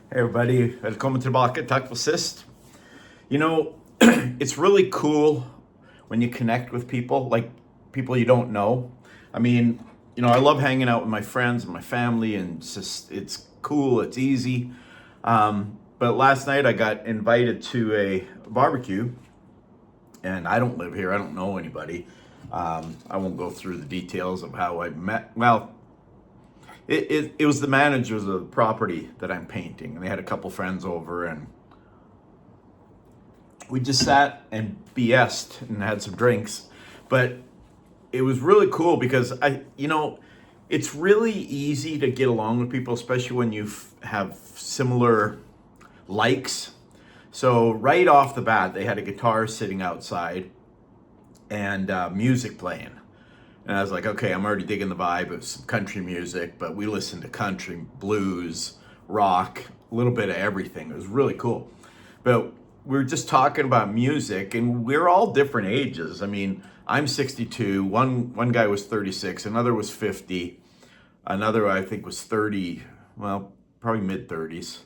Hej everybody, välkommen tillbaka, tack för sist. You know, it's really cool when you connect with people, like people you don't know. I mean, I love hanging out with my friends and my family, and it's cool, it's easy. But last night I got invited to a barbecue, and I don't live here, I don't know anybody. I won't go through the details of how I met. Well, it was the managers of the property that I'm painting, and they had a couple friends over, and we just sat and BS'd and had some drinks. But it was really cool because it's really easy to get along with people, especially when you have similar likes. So right off the bat, they had a guitar sitting outside and music playing. And I was like, okay, I'm already digging the vibe of some country music, but we listened to country, blues, rock, a little bit of everything. It was really cool. But we were just talking about music, and we're all different ages. I mean, I'm 62, one guy was 36, another was 50, another I think was 30, well, probably mid-30s.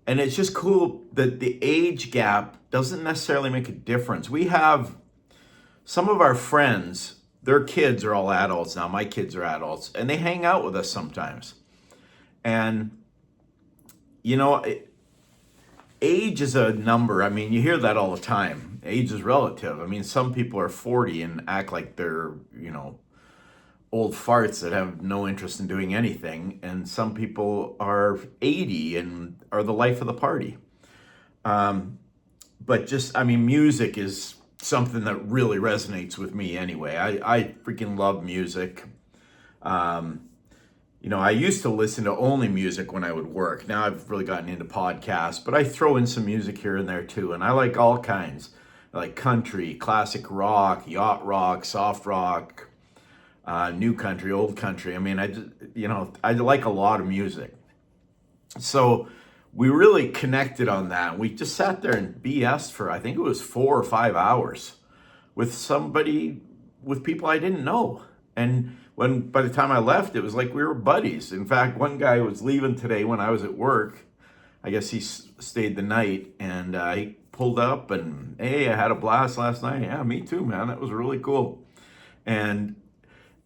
And it's just cool that the age gap doesn't necessarily make a difference. We have some of our friends, their kids are all adults now. My kids are adults, and they hang out with us sometimes. And, age is a number. I mean, you hear that all the time. Age is relative. I mean, some people are 40 and act like they're, old farts that have no interest in doing anything. And some people are 80 and are the life of the party. But music is something that really resonates with me anyway. I freaking love music. I used to listen to only music when I would work. Now I've really gotten into podcasts, but I throw in some music here and there too. And I like all kinds. I like country, classic rock, yacht rock, soft rock, new country, old country. I mean, I like a lot of music. So we really connected on that. We just sat there and BS for, I think it was 4 or 5 hours with people I didn't know. And by the time I left, it was like we were buddies. In fact, one guy was leaving today when I was at work. I guess he stayed the night, and he pulled up and, hey, I had a blast last night. Yeah, me too, man. That was really cool. And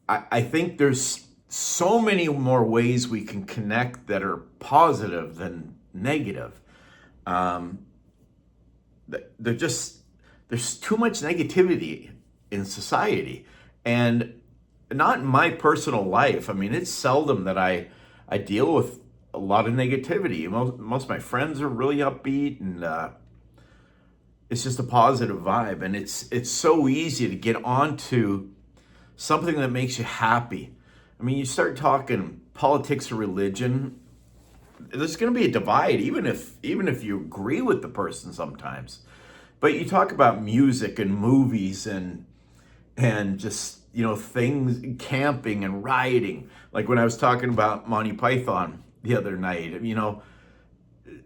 I think there's so many more ways we can connect that are positive than negative. There's too much negativity in society, and not in my personal life. I mean, it's seldom that I deal with a lot of negativity. Most of my friends are really upbeat, and it's just a positive vibe. And it's so easy to get onto something that makes you happy. I mean, you start talking politics or religion, there's going to be a divide, even if you agree with the person sometimes. But you talk about music and movies and just things, camping and riding. Like when I was talking about Monty Python the other night,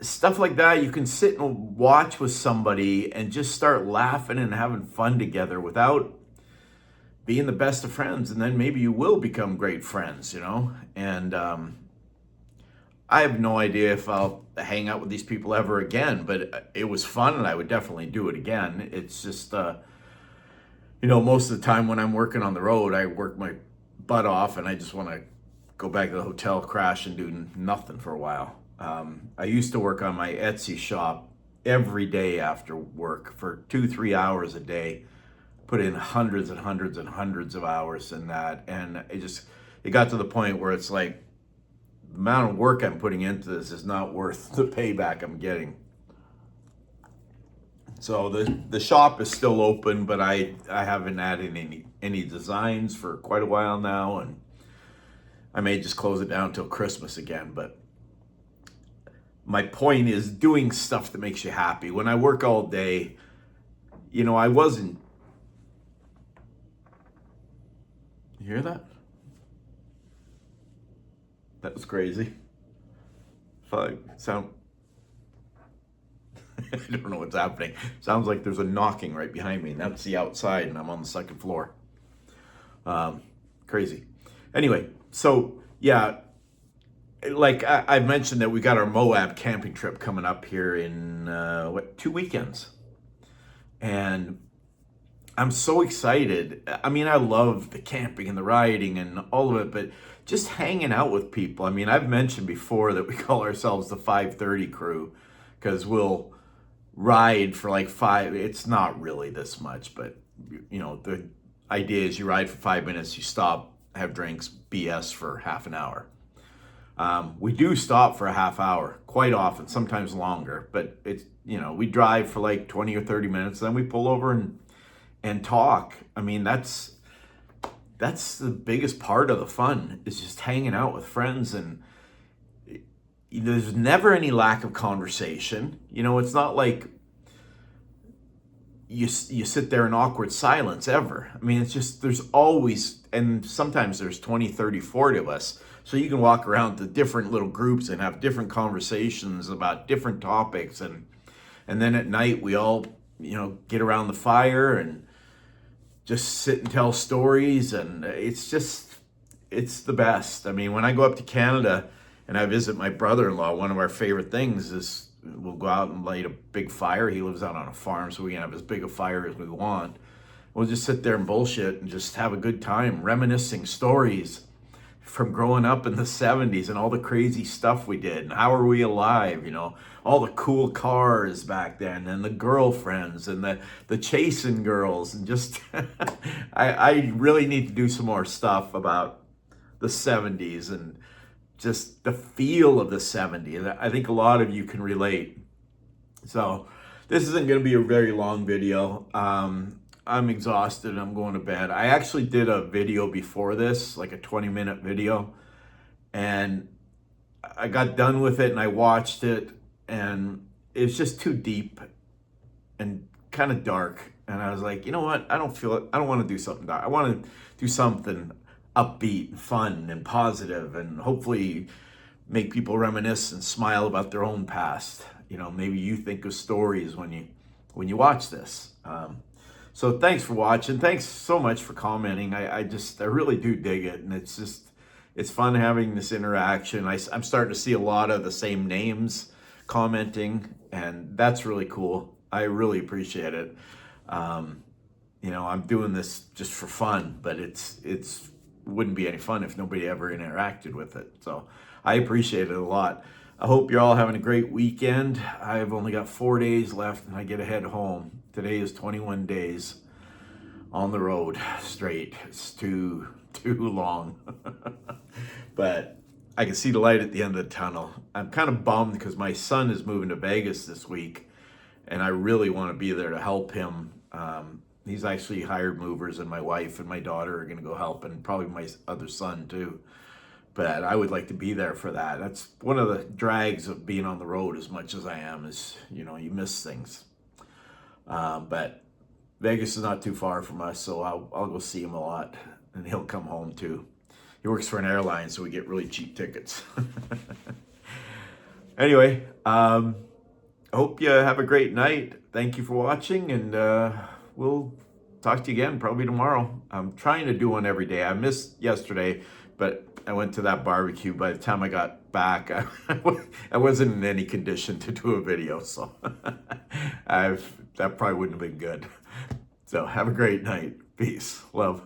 stuff like that. You can sit and watch with somebody and just start laughing and having fun together without being the best of friends, and then maybe you will become great friends, and I have no idea if I'll hang out with these people ever again, but it was fun and I would definitely do it again. It's just, most of the time when I'm working on the road, I work my butt off and I just want to go back to the hotel, crash, and do nothing for a while. I used to work on my Etsy shop every day after work for 2-3 hours a day, put in hundreds and hundreds and hundreds of hours in that. And it got to the point where it's like, the amount of work I'm putting into this is not worth the payback I'm getting. So the shop is still open, but I haven't added any designs for quite a while now, and I may just close it down till Christmas again. But my point is doing stuff that makes you happy. When I work all day, I wasn't. You hear that? That was crazy. Sound. I don't know what's happening. Sounds like there's a knocking right behind me, and that's the outside, and I'm on the second floor. Crazy. Anyway, so yeah, like I mentioned that we got our Moab camping trip coming up here in 2 weekends, and I'm so excited. I mean, I love the camping and the riding and all of it, but just hanging out with people. I mean, I've mentioned before that we call ourselves the 5:30 crew because we'll ride for like five. It's not really this much, but the idea is you ride for 5 minutes, you stop, have drinks, BS for half an hour. We do stop for a half hour quite often, sometimes longer, but it's, we drive for like 20 or 30 minutes, then we pull over and talk. I mean, that's the biggest part of the fun, is just hanging out with friends, and there's never any lack of conversation. It's not like you sit there in awkward silence ever. I mean, it's just, there's always, and sometimes there's 20, 30, 40 of us. So you can walk around to different little groups and have different conversations about different topics. And then at night we all, get around the fire and just sit and tell stories. And it's the best. I mean, when I go up to Canada and I visit my brother-in-law, one of our favorite things is we'll go out and light a big fire. He lives out on a farm, so we can have as big a fire as we want. We'll just sit there and bullshit and just have a good time, reminiscing stories from growing up in the 70s and all the crazy stuff we did and how are we alive, all the cool cars back then and the girlfriends and the chasing girls, and just I really need to do some more stuff about the 70s and just the feel of the 70s. I think a lot of you can relate. So this isn't going to be a very long video. I'm exhausted. I'm going to bed. I actually did a video before this, like a 20-minute video, and I got done with it and I watched it, and it's just too deep and kind of dark. And I was like, you know what? I don't feel it. I don't want to do something dark. I want to do something upbeat and fun and positive, and hopefully make people reminisce and smile about their own past. Maybe you think of stories when you watch this. So thanks for watching. Thanks so much for commenting. I really do dig it, and it's fun having this interaction. I'm starting to see a lot of the same names commenting, and that's really cool. I really appreciate it. I'm doing this just for fun, but it's wouldn't be any fun if nobody ever interacted with it. So I appreciate it a lot. I hope you're all having a great weekend. I've only got 4 days left and I get to head home. Today is 21 days on the road straight. It's too long. But I can see the light at the end of the tunnel. I'm kind of bummed because my son is moving to Vegas this week and I really want to be there to help him. He's actually hired movers, and my wife and my daughter are going to go help, and probably my other son too. But I would like to be there for that. That's one of the drags of being on the road as much as I am, is, you miss things. But Vegas is not too far from us, so I'll go see him a lot, and he'll come home too. He works for an airline, so we get really cheap tickets. Anyway, I hope you have a great night. Thank you for watching, and we'll talk to you again probably tomorrow. I'm trying to do one every day. I missed yesterday, but I went to that barbecue. By the time I got back, I wasn't in any condition to do a video, so that probably wouldn't have been good. So have a great night. Peace. Love.